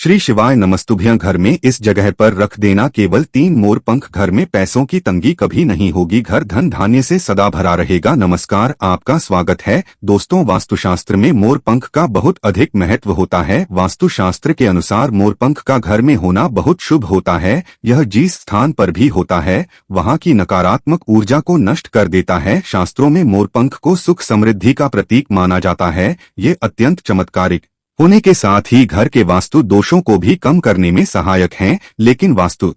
श्री शिवाय नमस्तुभ्यं। घर में इस जगह पर रख देना केवल 3 मोर पंख। घर में पैसों की तंगी कभी नहीं होगी। घर धन धान्य से सदा भरा रहेगा। नमस्कार, आपका स्वागत है दोस्तों। वास्तुशास्त्र में मोर पंख का बहुत अधिक महत्व होता है। वास्तुशास्त्र के अनुसार मोर पंख का घर में होना बहुत शुभ होता है। यह जिस स्थान पर भी होता है वहाँ की नकारात्मक ऊर्जा को नष्ट कर देता है। शास्त्रों में मोर पंख को सुख समृद्धि का प्रतीक माना जाता है। ये अत्यंत चमत्कारिक होने के साथ ही घर के वास्तु दोषों को भी कम करने में सहायक हैं। लेकिन वास्तु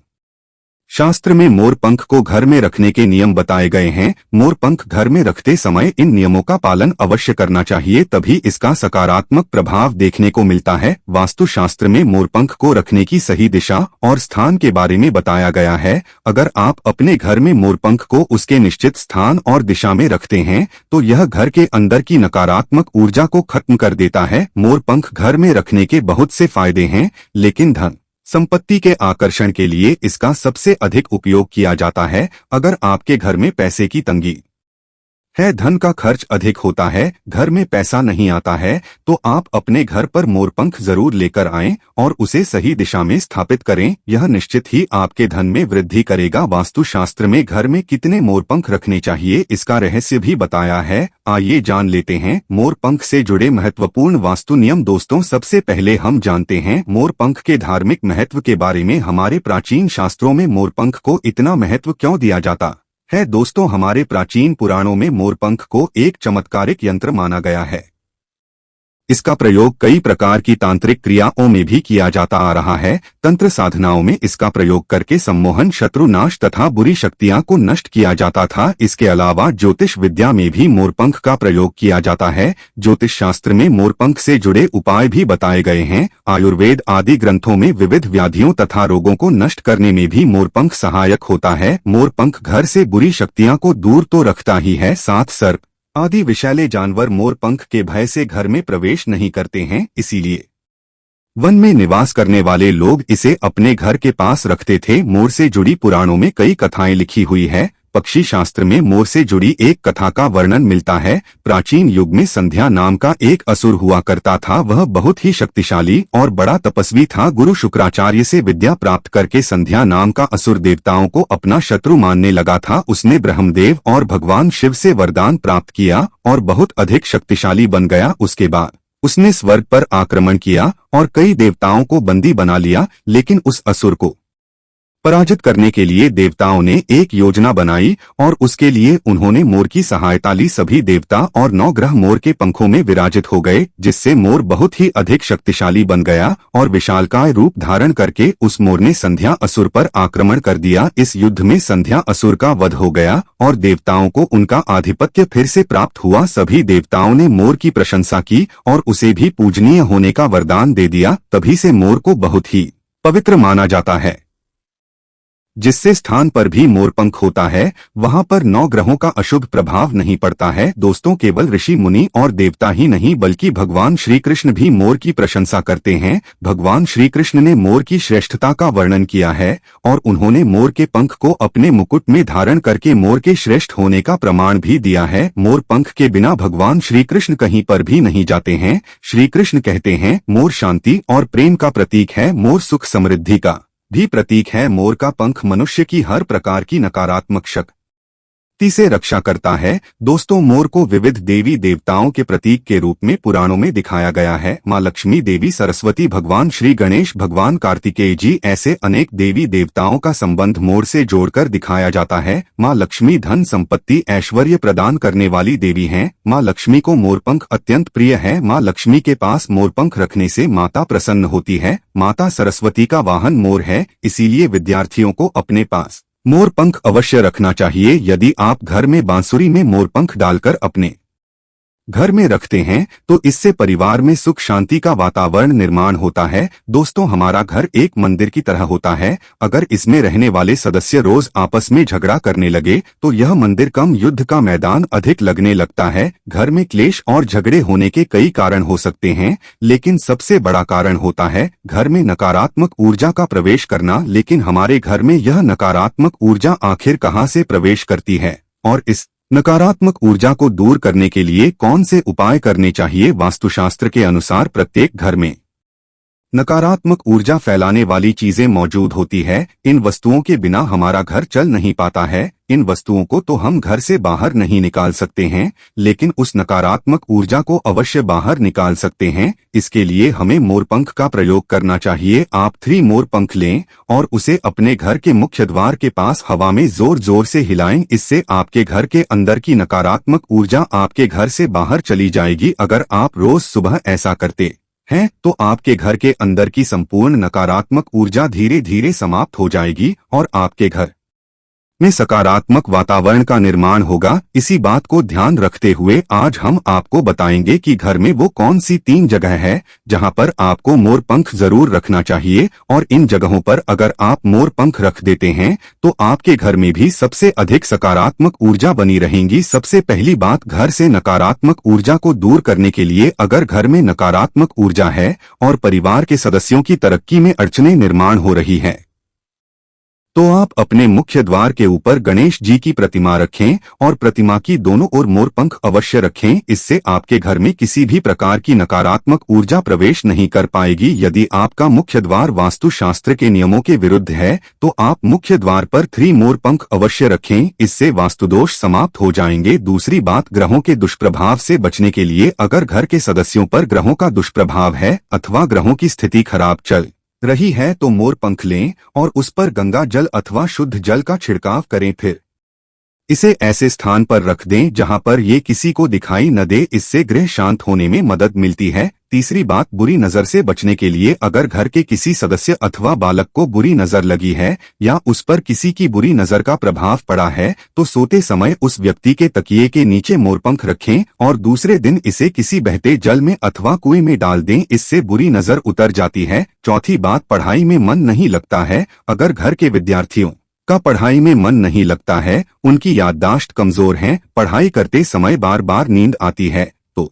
शास्त्र में मोर पंख को घर में रखने के नियम बताए गए हैं। मोर पंख घर में रखते समय इन नियमों का पालन अवश्य करना चाहिए, तभी इसका सकारात्मक प्रभाव देखने को मिलता है। वास्तु शास्त्र में मोर पंख को रखने की सही दिशा और स्थान के बारे में बताया गया है। अगर आप अपने घर में मोर पंख को उसके निश्चित स्थान और दिशा में रखते हैं तो यह घर के अंदर की नकारात्मक ऊर्जा को खत्म कर देता है। मोर पंख घर में रखने के बहुत से फायदे हैं, लेकिन धन संपत्ति के आकर्षण के लिए इसका सबसे अधिक उपयोग किया जाता है। अगर आपके घर में पैसे की तंगी है, धन का खर्च अधिक होता है, घर में पैसा नहीं आता है, तो आप अपने घर पर मोरपंख जरूर लेकर आएं और उसे सही दिशा में स्थापित करें। यह निश्चित ही आपके धन में वृद्धि करेगा। वास्तुशास्त्र में घर में कितने मोरपंख रखने चाहिए, इसका रहस्य भी बताया है। आइए जान लेते हैं मोरपंख से जुड़े महत्वपूर्ण वास्तु नियम। दोस्तों, सबसे पहले हम जानते हैं मोरपंख के धार्मिक महत्व के बारे में। हमारे प्राचीन शास्त्रों में मोरपंख को इतना महत्व क्यों दिया जाता है? दोस्तों, हमारे प्राचीन पुराणों में मोरपंख को एक चमत्कारिक यंत्र माना गया है। इसका प्रयोग कई प्रकार की तांत्रिक क्रियाओं में भी किया जाता आ रहा है। तंत्र साधनाओं में इसका प्रयोग करके सम्मोहन, शत्रुनाश तथा बुरी शक्तियां को नष्ट किया जाता था। इसके अलावा ज्योतिष विद्या में भी मोरपंख का प्रयोग किया जाता है। ज्योतिष शास्त्र में मोरपंख से जुड़े उपाय भी बताए गए हैं। आयुर्वेद आदि ग्रंथों में विविध व्याधियों तथा रोगों को नष्ट करने में भी मोरपंख सहायक होता है। मोरपंख घर से बुरी शक्तियां को दूर तो रखता ही है, साथ सर्प आदि विषैले जानवर मोरपंख के भय से घर में प्रवेश नहीं करते हैं। इसीलिए वन में निवास करने वाले लोग इसे अपने घर के पास रखते थे। मोर से जुड़ी पुराणों में कई कथाएं लिखी हुई है। पक्षी शास्त्र में मोर से जुड़ी एक कथा का वर्णन मिलता है। प्राचीन युग में संध्या नाम का एक असुर हुआ करता था। वह बहुत ही शक्तिशाली और बड़ा तपस्वी था। गुरु शुक्राचार्य से विद्या प्राप्त करके संध्या नाम का असुर देवताओं को अपना शत्रु मानने लगा था। उसने ब्रह्मदेव और भगवान शिव से वरदान प्राप्त किया और बहुत अधिक शक्तिशाली बन गया। उसके बाद उसने स्वर्ग पर आक्रमण किया और कई देवताओं को बंदी बना लिया। लेकिन उस असुर को पराजित करने के लिए देवताओं ने एक योजना बनाई और उसके लिए उन्होंने मोर की सहायता ली। सभी देवता और 9 ग्रह मोर के पंखों में विराजित हो गए, जिससे मोर बहुत ही अधिक शक्तिशाली बन गया और विशालकाय रूप धारण करके उस मोर ने संध्या असुर पर आक्रमण कर दिया। इस युद्ध में संध्या असुर का वध हो गया और देवताओं को उनका आधिपत्य फिर से प्राप्त हुआ। सभी देवताओं ने मोर की प्रशंसा की और उसे भी पूजनीय होने का वरदान दे दिया। तभी से मोर को बहुत ही पवित्र माना जाता है। जिससे स्थान पर भी मोरपंख होता है वहां पर 9 ग्रहों का अशुभ प्रभाव नहीं पड़ता है। दोस्तों, केवल ऋषि मुनि और देवता ही नहीं बल्कि भगवान श्री कृष्ण भी मोर की प्रशंसा करते हैं। भगवान श्री कृष्ण ने मोर की श्रेष्ठता का वर्णन किया है और उन्होंने मोर के पंख को अपने मुकुट में धारण करके मोर के श्रेष्ठ होने का प्रमाण भी दिया है। मोर पंख के बिना भगवान श्री कृष्ण कहीं पर भी नहीं जाते हैं। श्री कृष्ण कहते हैं मोर शांति और प्रेम का प्रतीक है। मोर सुख समृद्धि का भी प्रतीक है। मोर का पंख मनुष्य की हर प्रकार की नकारात्मक शक्ति से रक्षा करता है। दोस्तों, मोर को विविध देवी देवताओं के प्रतीक के रूप में पुराणों में दिखाया गया है। माँ लक्ष्मी, देवी सरस्वती, भगवान श्री गणेश, भगवान कार्तिकेय जी, ऐसे अनेक देवी देवताओं का संबंध मोर से जोड़कर दिखाया जाता है। माँ लक्ष्मी धन संपत्ति ऐश्वर्य प्रदान करने वाली देवी हैं। माँ लक्ष्मी को मोरपंख अत्यंत प्रिय है। माँ लक्ष्मी के पास मोरपंख रखने से माता प्रसन्न होती है। माता सरस्वती का वाहन मोर है, इसीलिए विद्यार्थियों को अपने पास मोरपंख अवश्य रखना चाहिए। यदि आप घर में बांसुरी में मोरपंख डालकर अपने घर में रखते हैं तो इससे परिवार में सुख शांति का वातावरण निर्माण होता है। दोस्तों, हमारा घर एक मंदिर की तरह होता है। अगर इसमें रहने वाले सदस्य रोज आपस में झगड़ा करने लगे तो यह मंदिर कम, युद्ध का मैदान अधिक लगने लगता है। घर में क्लेश और झगड़े होने के कई कारण हो सकते हैं, लेकिन सबसे बड़ा कारण होता है घर में नकारात्मक ऊर्जा का प्रवेश करना। लेकिन हमारे घर में यह नकारात्मक ऊर्जा आखिर कहाँ से प्रवेश करती है और इस नकारात्मक ऊर्जा को दूर करने के लिए कौन से उपाय करने चाहिए? वास्तुशास्त्र के अनुसार प्रत्येक घर में नकारात्मक ऊर्जा फैलाने वाली चीजें मौजूद होती है। इन वस्तुओं के बिना हमारा घर चल नहीं पाता है। इन वस्तुओं को तो हम घर से बाहर नहीं निकाल सकते हैं, लेकिन उस नकारात्मक ऊर्जा को अवश्य बाहर निकाल सकते हैं। इसके लिए हमें मोरपंख का प्रयोग करना चाहिए। आप 3 मोरपंख लें और उसे अपने घर के मुख्य द्वार के पास हवा में जोर जोर से हिलाएं। इससे आपके घर के अंदर की नकारात्मक ऊर्जा आपके घर से बाहर चली जाएगी। अगर आप रोज सुबह ऐसा करते हैं तो आपके घर के अंदर की संपूर्ण नकारात्मक ऊर्जा धीरे धीरे समाप्त हो जाएगी और आपके घर में सकारात्मक वातावरण का निर्माण होगा। इसी बात को ध्यान रखते हुए आज हम आपको बताएंगे कि घर में वो कौन सी 3 जगह है जहां पर आपको मोरपंख जरूर रखना चाहिए, और इन जगहों पर अगर आप मोरपंख रख देते हैं तो आपके घर में भी सबसे अधिक सकारात्मक ऊर्जा बनी रहेंगी। सबसे पहली बात, घर से नकारात्मक ऊर्जा को दूर करने के लिए अगर घर में नकारात्मक ऊर्जा है और परिवार के सदस्यों की तरक्की में अड़चनें निर्माण हो रही है तो आप अपने मुख्य द्वार के ऊपर गणेश जी की प्रतिमा रखें और प्रतिमा की दोनों ओर मोरपंख अवश्य रखें। इससे आपके घर में किसी भी प्रकार की नकारात्मक ऊर्जा प्रवेश नहीं कर पाएगी। यदि आपका मुख्य द्वार वास्तुशास्त्र के नियमों के विरुद्ध है तो आप मुख्य द्वार पर 3 मोरपंख अवश्य रखें। इससे वास्तुदोष समाप्त हो जाएंगे। दूसरी बात, ग्रहों के दुष्प्रभाव से बचने के लिए अगर घर के सदस्यों पर ग्रहों का दुष्प्रभाव है अथवा ग्रहों की स्थिति खराब चल रही है तो मोरपंख लें और उस पर गंगा जल अथवा शुद्ध जल का छिड़काव करें। फिर इसे ऐसे स्थान पर रख दें जहां पर ये किसी को दिखाई न दे। इससे गृह शांत होने में मदद मिलती है। तीसरी बात, बुरी नजर से बचने के लिए अगर घर के किसी सदस्य अथवा बालक को बुरी नजर लगी है या उस पर किसी की बुरी नजर का प्रभाव पड़ा है तो सोते समय उस व्यक्ति के तकिए के नीचे मोरपंख रखें और दूसरे दिन इसे किसी बहते जल में अथवा कुएं में डाल दें। इससे बुरी नजर उतर जाती है। चौथी बात, पढ़ाई में मन नहीं लगता है। अगर घर के विद्यार्थियों का पढ़ाई में मन नहीं लगता है, उनकी याददाश्त कमजोर है, पढ़ाई करते समय बार बार नींद आती है, तो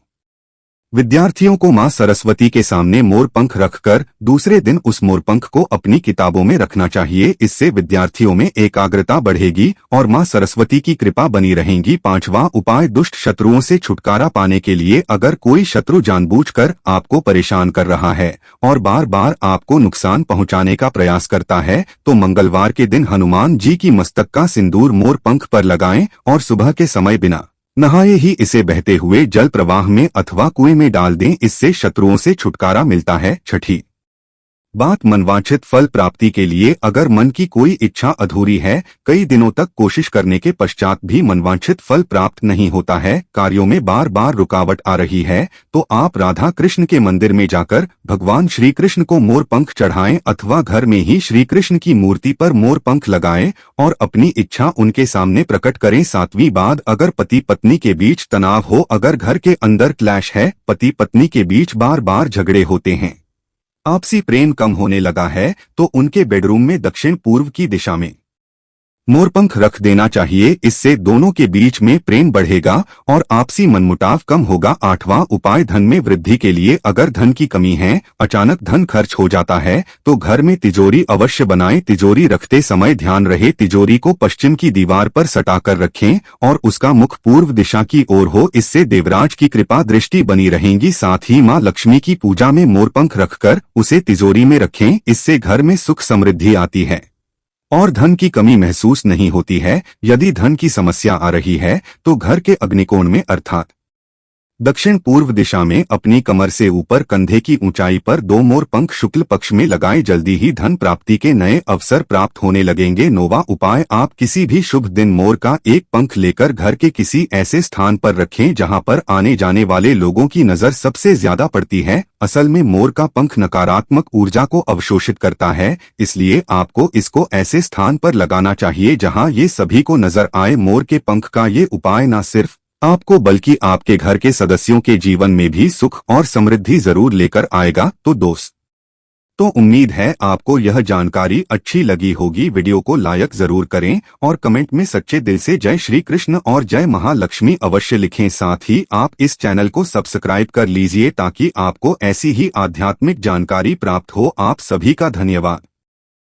विद्यार्थियों को मां सरस्वती के सामने मोरपंख रखकर दूसरे दिन उस मोरपंख को अपनी किताबों में रखना चाहिए। इससे विद्यार्थियों में एकाग्रता बढ़ेगी और मां सरस्वती की कृपा बनी रहेगी। 5वां उपाय, दुष्ट शत्रुओं से छुटकारा पाने के लिए अगर कोई शत्रु जानबूझकर आपको परेशान कर रहा है और बार बार आपको नुकसान पहुंचाने का प्रयास करता है तो मंगलवार के दिन हनुमान जी की मस्तक का सिंदूर मोरपंख पर लगाएं और सुबह के समय बिना नहाए ही इसे बहते हुए जल प्रवाह में अथवा कुएं में डाल दें। इससे शत्रुओं से छुटकारा मिलता है। छठी बात, मनवांछित फल प्राप्ति के लिए अगर मन की कोई इच्छा अधूरी है, कई दिनों तक कोशिश करने के पश्चात भी मनवांछित फल प्राप्त नहीं होता है, कार्यों में बार बार रुकावट आ रही है, तो आप राधा कृष्ण के मंदिर में जाकर भगवान श्री कृष्ण को मोरपंख चढ़ाएं अथवा घर में ही श्री कृष्ण की मूर्ति पर मोरपंख लगाएं और अपनी इच्छा उनके सामने प्रकट करें। 7वीं बात, अगर पति पत्नी के बीच तनाव हो, अगर घर के अंदर क्लैश है, पति पत्नी के बीच बार बार झगड़े होते हैं, आपसी प्रेम कम होने लगा है तो उनके बेडरूम में दक्षिण पूर्व की दिशा में मोरपंख रख देना चाहिए। इससे दोनों के बीच में प्रेम बढ़ेगा और आपसी मनमुटाव कम होगा। 8वां उपाय, धन में वृद्धि के लिए अगर धन की कमी है, अचानक धन खर्च हो जाता है तो घर में तिजोरी अवश्य बनाएं। तिजोरी रखते समय ध्यान रहे तिजोरी को पश्चिम की दीवार पर सटाकर रखें और उसका मुख पूर्व दिशा की ओर हो। इससे देवराज की कृपा दृष्टि बनी रहेगी। साथ ही मां लक्ष्मी की पूजा में मोरपंख रखकर उसे तिजोरी में रखें। इससे घर में सुख समृद्धि आती है और धन की कमी महसूस नहीं होती है। यदि धन की समस्या आ रही है तो घर के अग्निकोण में अर्थात दक्षिण पूर्व दिशा में अपनी कमर से ऊपर कंधे की ऊंचाई पर 2 मोरपंख शुक्ल पक्ष में लगाएं। जल्दी ही धन प्राप्ति के नए अवसर प्राप्त होने लगेंगे। 9वां उपाय, आप किसी भी शुभ दिन मोर का एक पंख लेकर घर के किसी ऐसे स्थान पर रखें जहां पर आने जाने वाले लोगों की नजर सबसे ज्यादा पड़ती है। असल में मोर का पंख नकारात्मक ऊर्जा को अवशोषित करता है, इसलिए आपको इसको ऐसे स्थान पर लगाना चाहिए जहां ये सभी को नजर आए। मोर के पंख का ये उपाय न सिर्फ आपको बल्कि आपके घर के सदस्यों के जीवन में भी सुख और समृद्धि जरूर लेकर आएगा। तो दोस्तों, उम्मीद है आपको यह जानकारी अच्छी लगी होगी। वीडियो को लाइक जरूर करें और कमेंट में सच्चे दिल से जय श्री कृष्ण और जय महालक्ष्मी अवश्य लिखें। साथ ही आप इस चैनल को सब्सक्राइब कर लीजिए ताकि आपको ऐसी ही आध्यात्मिक जानकारी प्राप्त हो। आप सभी का धन्यवाद।